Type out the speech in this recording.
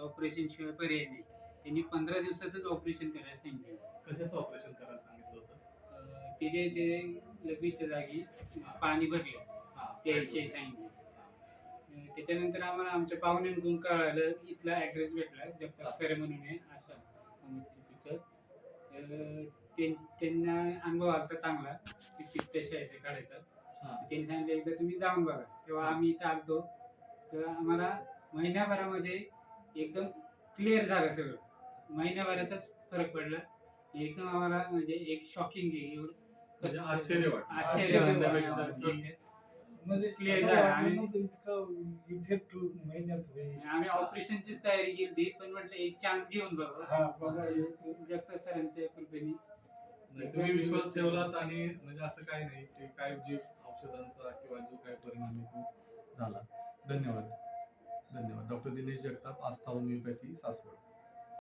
Operation शिवाय पर्याय नाही. त्यांनी 15 दिवसातच ऑपरेशन करायला सांगितलं. कशाचं ऑपरेशन करायला सांगितलं होतं? ते लघवीच्या जागी पाणी भरले त्याविषयी सांगितले. त्याच्यानंतर आम्हाला आमच्या पाहुण्यांकडून कळालं, इथला ॲड्रेस भेटला जगताप खरे म्हणून आहे अशा तिथं. त्यांना अनुभव आला चांगला की पित्तशयाचा काढायचा. त्यांनी सांगितलं एकदा तुम्ही जाऊन बघा. तेव्हा आम्ही इथं आलतो तर आम्हाला महिन्याभरामध्ये एकदम क्लिअर झालं सगळं. महिन्याभरातच फरक पडला. एकदम आम्हाला म्हणजे एक शॉकिंग आहे एवढं म्हणजे आश्चर्य वाटलं. आश्चर्य म्हणजे क्लिअर झालं. आणि इफेक्ट महिन्यात होईल. आम्ही ऑपरेशनचीच तयारी केली पण म्हटलं एक चान्स घेऊन बघा. जगताप सरांच्या कृपेने तुम्ही विश्वास ठेवलात आणि म्हणजे असं काही नाही की काय जे औषधांचा किंवा जो काय परिणाम आहे तो झाला. धन्यवाद. डॉक्टर दिनेश जगताप, आस्था होमिओपॅथी, सासवड.